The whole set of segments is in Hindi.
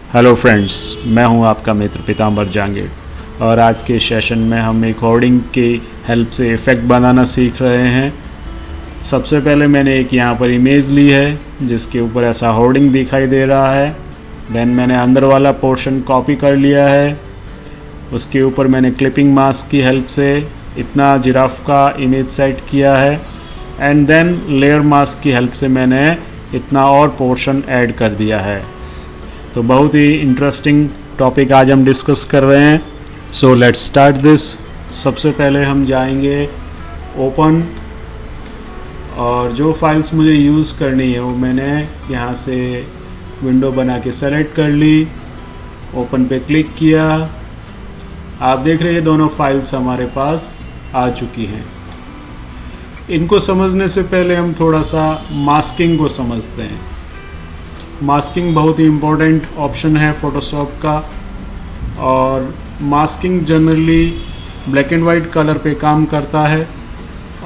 हेलो फ्रेंड्स, मैं हूं आपका मित्र पीताम्बर जांगीर और आज के सेशन में हम एक होर्डिंग की हेल्प से इफ़ेक्ट बनाना सीख रहे हैं। सबसे पहले मैंने एक यहाँ पर इमेज ली है जिसके ऊपर ऐसा होर्डिंग दिखाई दे रहा है। देन मैंने अंदर वाला पोर्शन कॉपी कर लिया है। उसके ऊपर मैंने क्लिपिंग मास्क की हेल्प से इतना जिराफ का इमेज सेट किया है एंड देन लेयर मास्क की हेल्प से मैंने इतना और पोर्शन ऐड कर दिया है। तो बहुत ही इंटरेस्टिंग टॉपिक आज हम डिस्कस कर रहे हैं। So let's start this. सबसे पहले हम जाएंगे ओपन और जो फाइल्स मुझे यूज़ करनी है वो मैंने यहाँ से विंडो बना के सेलेक्ट कर ली। ओपन पे क्लिक किया। आप देख रहे हैं दोनों फाइल्स हमारे पास आ चुकी हैं। इनको समझने से पहले हम थोड़ा सा मास्किंग को समझते हैं। मास्किंग बहुत ही इम्पोर्टेंट ऑप्शन है फोटोशॉप का और masking generally black and white colour पे काम करता है।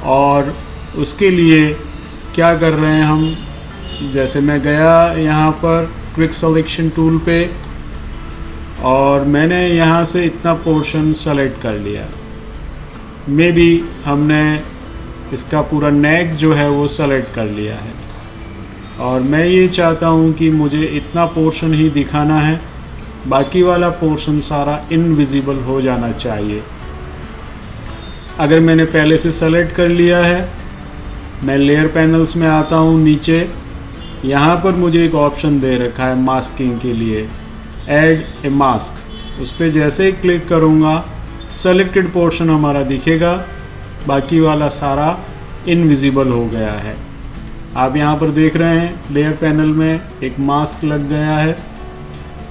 और उसके लिए क्या कर रहे हैं हम, जैसे मैं गया यहाँ पर क्विक सिलेक्शन टूल पे और मैंने यहाँ से इतना पोर्शन सेलेक्ट कर लिया। मे बी हमने इसका पूरा नेक जो है वो सेलेक्ट कर लिया है और मैं ये चाहता हूँ कि मुझे इतना पोर्शन ही दिखाना है, बाकी वाला पोर्शन सारा इनविजिबल हो जाना चाहिए। अगर मैंने पहले से सेलेक्ट कर लिया है, मैं लेयर पैनल्स में आता हूँ नीचे। यहाँ पर मुझे एक ऑप्शन दे रखा है मास्किंग के लिए, ऐड ए मास्क। उस पर जैसे ही क्लिक करूँगा सेलेक्टेड पोर्शन हमारा दिखेगा, बाकी वाला सारा इनविजिबल हो गया है। आप यहाँ पर देख रहे हैं लेयर पैनल में एक मास्क लग गया है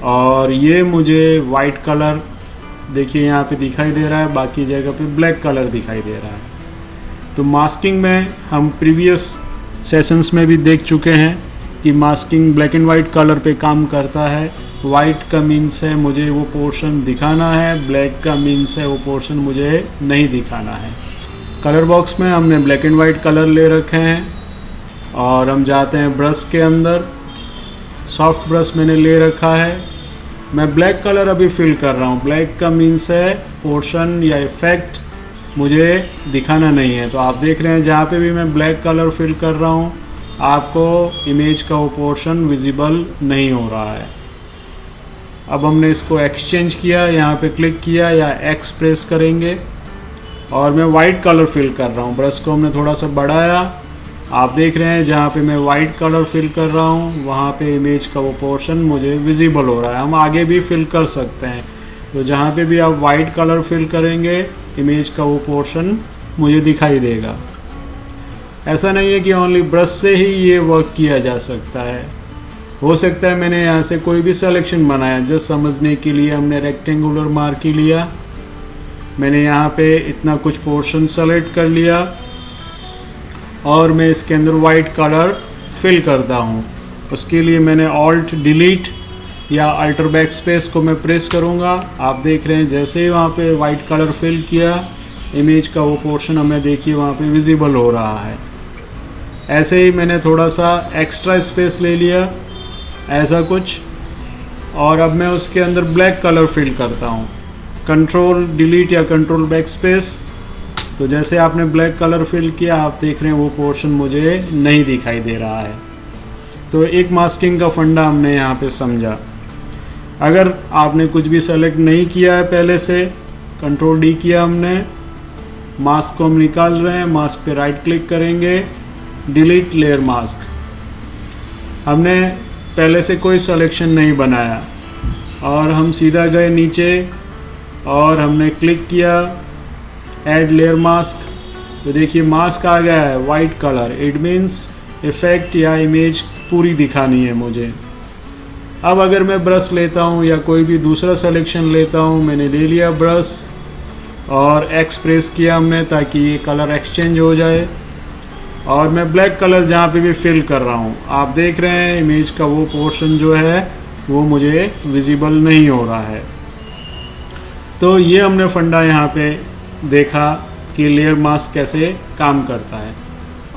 और ये मुझे वाइट कलर देखिए यहाँ पे दिखाई दे रहा है, बाकी जगह पे ब्लैक कलर दिखाई दे रहा है। तो मास्किंग में हम प्रीवियस सेशंस में भी देख चुके हैं कि masking black and white colour पे काम करता है। वाइट का मीन्स है मुझे वो पोर्शन दिखाना है, ब्लैक का मीन्स है वो पोर्शन मुझे नहीं दिखाना है। कलर बॉक्स में हमने ब्लैक एंड वाइट कलर ले रखे हैं और हम जाते हैं ब्रश के अंदर। सॉफ्ट ब्रश मैंने ले रखा है। मैं ब्लैक कलर अभी फिल कर रहा हूँ। ब्लैक का मीन्स है पोर्शन या इफ़ेक्ट मुझे दिखाना नहीं है। तो आप देख रहे हैं जहाँ पे भी मैं ब्लैक कलर फिल कर रहा हूँ आपको इमेज का वो पोर्शन विजिबल नहीं हो रहा है। अब हमने इसको एक्सचेंज किया, यहाँ पे क्लिक किया या एक्स प्रेस करेंगे और मैं वाइट कलर फिल कर रहा हूँ। ब्रश को हमने थोड़ा सा बढ़ाया। आप देख रहे हैं जहाँ पे मैं वाइट कलर फिल कर रहा हूँ वहाँ पे इमेज का वो पोर्शन मुझे विजिबल हो रहा है। हम आगे भी फिल कर सकते हैं। तो जहाँ पे भी आप वाइट कलर फिल करेंगे इमेज का वो पोर्शन मुझे दिखाई देगा। ऐसा नहीं है कि ओनली ब्रश से ही ये वर्क किया जा सकता है। हो सकता है मैंने यहाँ से कोई भी सिलेक्शन बनाया, जस्ट समझने के लिए हमने रेक्टेंगुलर मार्की लिया। मैंने यहाँ पे इतना कुछ पोर्शन सेलेक्ट कर लिया और मैं इसके अंदर वाइट कलर फिल करता हूँ। उसके लिए मैंने ऑल्ट डिलीट या अल्टर बैक स्पेस को मैं प्रेस करूँगा। आप देख रहे हैं जैसे ही वहाँ पे वाइट कलर फिल किया इमेज का वो पोर्शन हमें देखिए वहाँ पे विजिबल हो रहा है। ऐसे ही मैंने थोड़ा सा एक्स्ट्रा स्पेस ले लिया ऐसा कुछ और अब मैं उसके अंदर ब्लैक कलर फिल करता हूँ। कंट्रोल डिलीट या कंट्रोल बैक स्पेस। तो जैसे आपने ब्लैक कलर फिल किया आप देख रहे हैं वो पोर्शन मुझे नहीं दिखाई दे रहा है। तो एक मास्किंग का फंडा हमने यहाँ पे समझा। अगर आपने कुछ भी सेलेक्ट नहीं किया है पहले से, कंट्रोल डी किया हमने, मास्क को हम निकाल रहे हैं। मास्क पे राइट क्लिक करेंगे, डिलीट लेयर मास्क। हमने पहले से कोई सिलेक्शन नहीं बनाया और हम सीधा गए नीचे और हमने क्लिक किया ऐड लेयर मास्क। तो देखिए मास्क आ गया है white colour. It means effect या इमेज पूरी दिखानी है मुझे। अब अगर मैं ब्रश लेता हूँ या कोई भी दूसरा सिलेक्शन लेता हूँ, मैंने ले लिया ब्रश और एक्स प्रेस किया हमने ताकि ये कलर एक्सचेंज हो जाए और मैं ब्लैक कलर जहाँ पे भी फिल कर रहा हूँ आप देख रहे हैं इमेज का वो पोर्शन जो है वो मुझे विजिबल नहीं हो रहा है। तो ये हमने फंडा यहाँ पे देखा कि लेयर मास्क कैसे काम करता है।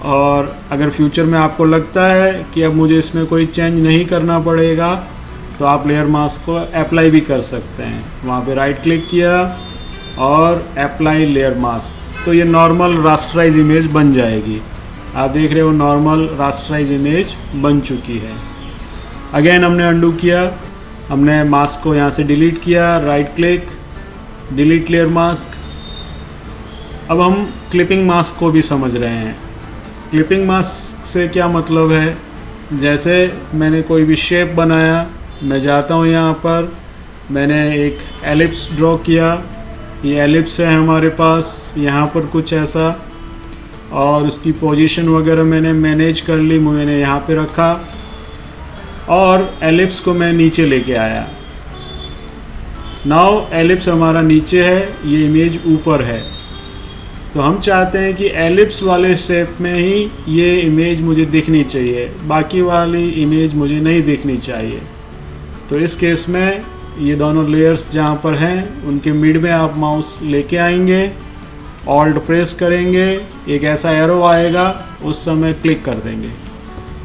और अगर फ्यूचर में आपको लगता है कि अब मुझे इसमें कोई चेंज नहीं करना पड़ेगा तो आप लेयर मास्क को अप्लाई भी कर सकते हैं। वहाँ पे राइट क्लिक किया और अप्लाई लेयर मास्क, तो ये नॉर्मल रास्टराइज इमेज बन जाएगी। आप देख रहे हो नॉर्मल रास्टराइज इमेज बन चुकी है। अगेन हमने अंडू किया, हमने मास्क को यहाँ से डिलीट किया, right click, delete layer mask. अब हम क्लिपिंग मास्क को भी समझ रहे हैं। क्लिपिंग मास्क से क्या मतलब है, जैसे मैंने कोई भी शेप बनाया, मैं जाता हूँ यहाँ पर, मैंने एक एलिप्स ड्रॉ किया, ये एलिप्स है हमारे पास यहाँ पर कुछ ऐसा, और उसकी पोजीशन वगैरह मैंने मैनेज कर ली, मैंने यहाँ पे रखा और एलिप्स को मैं नीचे लेके आया। नाउ एलिप्स हमारा नीचे है, ये इमेज ऊपर है, तो हम चाहते हैं कि एलिप्स वाले शेप में ही ये इमेज मुझे दिखनी चाहिए, बाकी वाली इमेज मुझे नहीं दिखनी चाहिए। तो इस केस में ये दोनों लेयर्स जहाँ पर हैं उनके मिड में आप माउस लेके आएंगे, ऑल्ट प्रेस करेंगे, एक ऐसा एरो आएगा, उस समय क्लिक कर देंगे।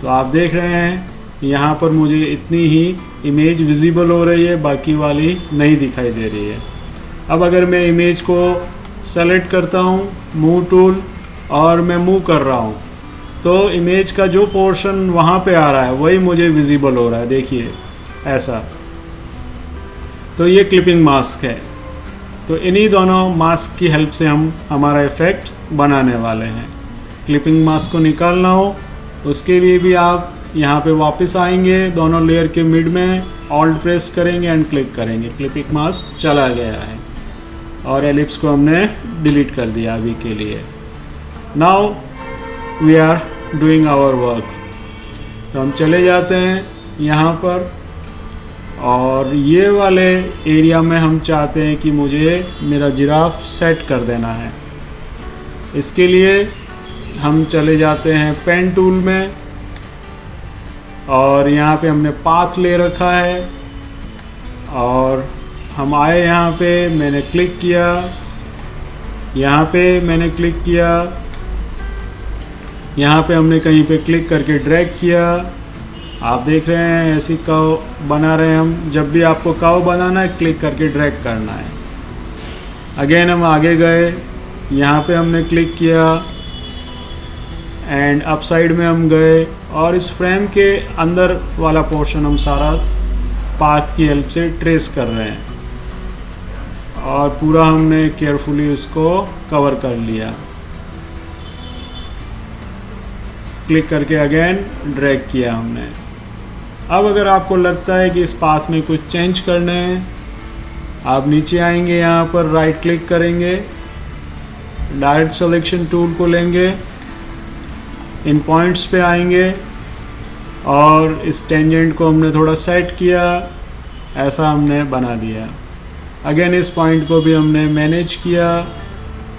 तो आप देख रहे हैं यहाँ पर मुझे इतनी ही इमेज विजिबल हो रही है, बाकी वाली नहीं दिखाई दे रही है। अब अगर मैं इमेज को सेलेक्ट करता हूँ, मूव टूल, और मैं मूव कर रहा हूँ, तो इमेज का जो पोर्शन वहाँ पे आ रहा है वही मुझे विजिबल हो रहा है, देखिए ऐसा। तो ये क्लिपिंग मास्क है। तो इन्हीं दोनों मास्क की हेल्प से हम हमारा इफ़ेक्ट बनाने वाले हैं। क्लिपिंग मास्क को निकालना हो उसके लिए भी आप यहाँ पे वापस आएंगे, दोनों लेयर के मिड में ऑल्ट प्रेस करेंगे एंड क्लिक करेंगे, क्लिपिंग मास्क चला गया है और एलिप्स को हमने डिलीट कर दिया अभी के लिए। Now we are doing our work. तो हम चले जाते हैं यहाँ पर, और ये वाले एरिया में हम चाहते हैं कि मुझे मेरा जिराफ सेट कर देना है। इसके लिए हम चले जाते हैं पेन टूल में, और यहाँ पे हमने पाथ ले रखा है, और हम आए यहाँ पे, मैंने क्लिक किया, यहाँ पे मैंने क्लिक किया, यहाँ पे हमने कहीं पे क्लिक करके ड्रैग किया। आप देख रहे हैं ऐसी कर्व बना रहे हैं हम। जब भी आपको कर्व बनाना है क्लिक करके ड्रैग करना है। अगेन हम आगे गए, यहाँ पे हमने क्लिक किया एंड अप साइड में हम गए, और इस फ्रेम के अंदर वाला पोर्शन हम सारा पाथ की हेल्प से ट्रेस कर रहे हैं, और पूरा हमने केयरफुली उसको कवर कर लिया। क्लिक करके अगेन ड्रैग किया हमने। अब अगर आपको लगता है कि इस पाथ में कुछ चेंज करने हैं, आप नीचे आएंगे, यहाँ पर राइट क्लिक करेंगे, डायरेक्ट सिलेक्शन टूल को लेंगे, इन पॉइंट्स पे आएंगे, और इस टेंजेंट को हमने थोड़ा सेट किया, ऐसा हमने बना दिया। अगेन इस पॉइंट को भी हमने मैनेज किया,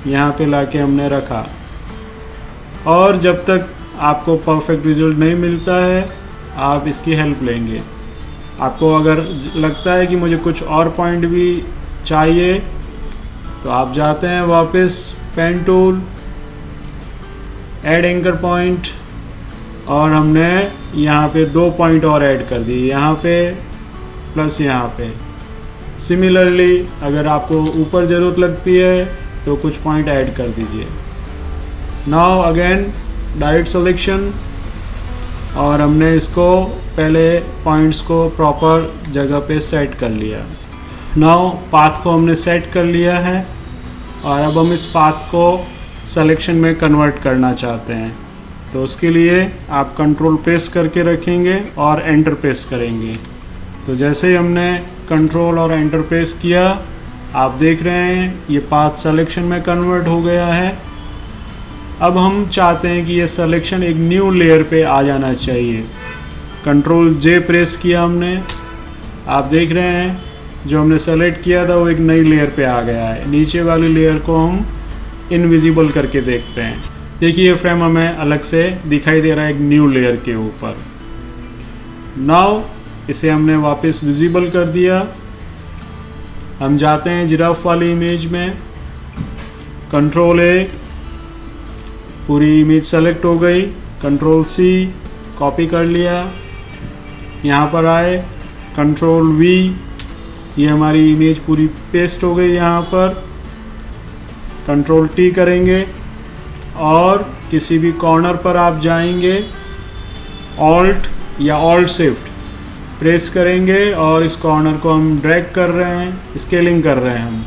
यहाँ पे लाके हमने रखा। और जब तक आपको परफेक्ट रिजल्ट नहीं मिलता है आप इसकी हेल्प लेंगे। आपको अगर लगता है कि मुझे कुछ और पॉइंट भी चाहिए तो आप जाते हैं वापस pen tool, add anchor point, और हमने यहाँ पे 2 पॉइंट और ऐड कर दिए, यहाँ पे प्लस यहाँ पे। सिमिलरली अगर आपको ऊपर ज़रूरत लगती है तो कुछ पॉइंट ऐड कर दीजिए। नाउ अगेन डायरेक्ट सिलेक्शन, और हमने इसको पहले पॉइंट्स को प्रॉपर जगह पे सेट कर लिया। नाउ पाथ को हमने सेट कर लिया है, और अब हम इस पाथ को सिलेक्शन में कन्वर्ट करना चाहते हैं। तो उसके लिए आप कंट्रोल प्रेस करके रखेंगे और एंटर प्रेस करेंगे। तो जैसे ही हमने कंट्रोल और एंटर प्रेस किया, आप देख रहे हैं ये पाथ सिलेक्शन में कन्वर्ट हो गया है। अब हम चाहते हैं कि ये सिलेक्शन एक न्यू लेयर पे आ जाना चाहिए। कंट्रोल जे प्रेस किया हमने, आप देख रहे हैं जो हमने सेलेक्ट किया था वो एक नई लेयर पे आ गया है। नीचे वाली लेयर को हम इनविजिबल करके देखते हैं। देखिए ये फ्रेम हमें अलग से दिखाई दे रहा है एक न्यू लेयर के ऊपर। नाउ इसे हमने वापस विजिबल कर दिया। हम जाते हैं जिराफ वाली इमेज में, कंट्रोल ए, पूरी इमेज सेलेक्ट हो गई, कंट्रोल सी, कॉपी कर लिया, यहाँ पर आए, कंट्रोल V, ये हमारी इमेज पूरी पेस्ट हो गई यहाँ पर। कंट्रोल T करेंगे और किसी भी कॉर्नर पर आप जाएंगे, ऑल्ट या ऑल्ट शिफ्ट प्रेस करेंगे और इस कॉर्नर को हम ड्रैग कर रहे हैं, स्केलिंग कर रहे हैं हम,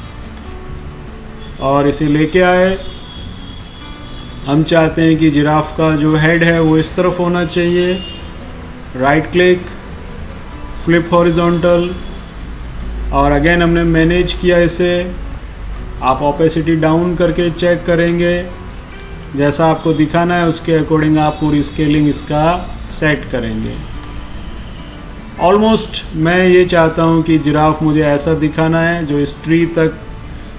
और इसे लेके आए। हम चाहते हैं कि जिराफ का जो हेड है वो इस तरफ होना चाहिए। राइट क्लिक, फ्लिप हॉरिजॉन्टल, और अगेन हमने मैनेज किया इसे। आप ऑपेसिटी डाउन करके चेक करेंगे, जैसा आपको दिखाना है उसके अकॉर्डिंग आप पूरी स्केलिंग इसका सेट करेंगे। ऑलमोस्ट मैं ये चाहता हूँ कि जिराफ मुझे ऐसा दिखाना है जो इस ट्री तक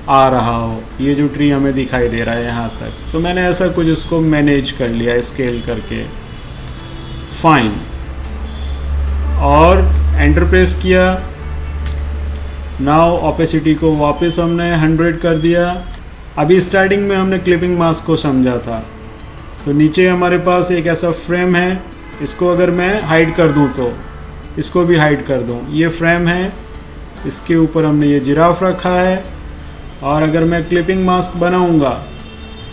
आ रहा हो, ये जो ट्री हमें दिखाई दे रहा है यहाँ तक। तो मैंने ऐसा कुछ इसको मैनेज कर लिया स्केल करके, फाइन, और एंटर प्रेस किया। नाउ ऑपेसिटी को वापस हमने 100 कर दिया। अभी स्टार्टिंग में हमने क्लिपिंग मास्क को समझा था, तो नीचे हमारे पास एक ऐसा फ्रेम है, इसको अगर मैं हाइड कर दूं तो इसको भी हाइड कर दूं, ये फ्रेम है, इसके ऊपर हमने ये जिराफ रखा है। और अगर मैं क्लिपिंग मास्क बनाऊंगा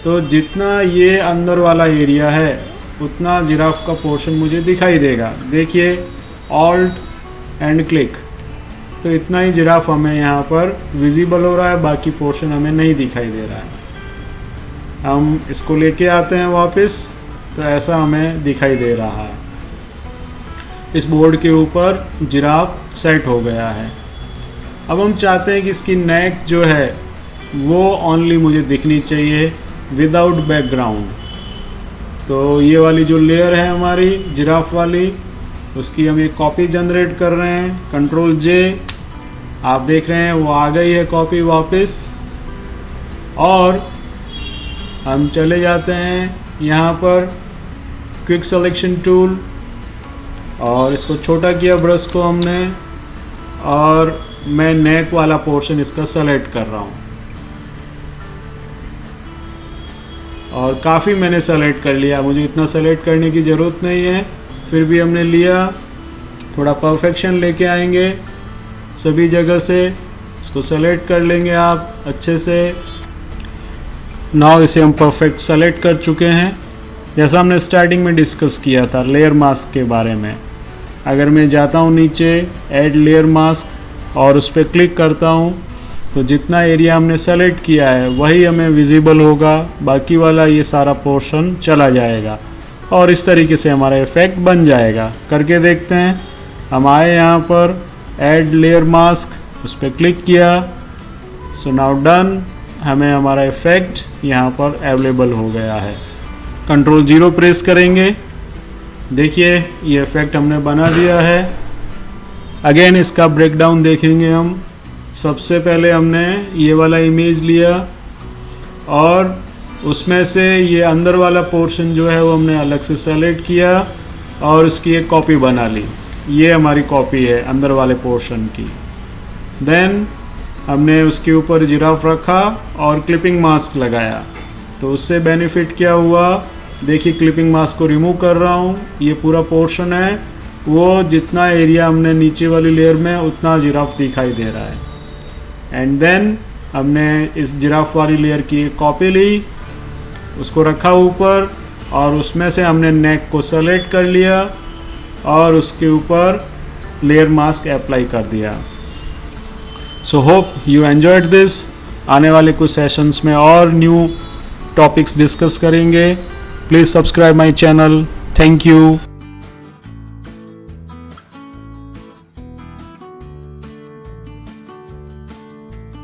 तो जितना ये अंदर वाला एरिया है उतना जिराफ का पोर्शन मुझे दिखाई देगा। देखिए, ऑल्ट एंड क्लिक, तो इतना ही जिराफ हमें यहाँ पर विजिबल हो रहा है, बाकी पोर्शन हमें नहीं दिखाई दे रहा है। हम इसको लेके आते हैं वापस, तो ऐसा हमें दिखाई दे रहा है। इस बोर्ड के ऊपर जिराफ सेट हो गया है। अब हम चाहते हैं कि इसकी नेक जो है वो ओनली मुझे दिखनी चाहिए विदाउट बैकग्राउंड। तो ये वाली जो लेयर है हमारी जिराफ वाली, उसकी हम एक कॉपी जनरेट कर रहे हैं। कंट्रोल J, आप देख रहे हैं वो आ गई है कॉपी वापस। और हम चले जाते हैं यहाँ पर क्विक सिलेक्शन टूल, और इसको छोटा किया ब्रश को हमने, और मैं नेक वाला पोर्शन इसका सेलेक्ट कर रहा हूँ। और काफ़ी मैंने सेलेक्ट कर लिया, मुझे इतना सेलेक्ट करने की ज़रूरत नहीं है, फिर भी हमने लिया। थोड़ा परफेक्शन लेके आएंगे सभी जगह से, इसको सेलेक्ट कर लेंगे आप अच्छे से। नाउ इसे हम परफेक्ट सेलेक्ट कर चुके हैं, जैसा हमने स्टार्टिंग में डिस्कस किया था लेयर मास्क के बारे में। अगर मैं जाता हूँ नीचे ऐड लेयर मास्क और उस पर क्लिक करता हूँ, तो जितना एरिया हमने सेलेक्ट किया है वही हमें विजिबल होगा, बाकी वाला ये सारा पोर्शन चला जाएगा, और इस तरीके से हमारा इफेक्ट बन जाएगा। करके देखते हैं। हम आए यहाँ पर ऐड लेयर मास्क, उस पर क्लिक किया, सो नाउ डन, हमें हमारा इफेक्ट यहाँ पर अवेलेबल हो गया है। कंट्रोल 0 प्रेस करेंगे, देखिए ये इफेक्ट हमने बना दिया है। अगेन इसका ब्रेकडाउन देखेंगे हम। सबसे पहले हमने ये वाला इमेज लिया और उसमें से ये अंदर वाला पोर्शन जो है वो हमने अलग से सेलेक्ट किया और उसकी एक कॉपी बना ली। ये हमारी कॉपी है अंदर वाले पोर्शन की। देन हमने उसके ऊपर जिराफ रखा और क्लिपिंग मास्क लगाया। तो उससे बेनिफिट क्या हुआ, देखिए क्लिपिंग मास्क को रिमूव कर रहा हूँ, ये पूरा पोर्शन है वो जितना एरिया हमने नीचे वाली लेयर में उतना जिराफ दिखाई दे रहा है। एंड देन हमने इस जिराफ वाली लेयर की एक कॉपी ली, उसको रखा ऊपर और उसमें से हमने नेक को सेलेक्ट कर लिया और उसके ऊपर लेयर मास्क अप्लाई कर दिया। So hope you enjoyed this. आने वाले कुछ सेशंस में और न्यू टॉपिक्स डिस्कस करेंगे। Please subscribe my channel. Thank you.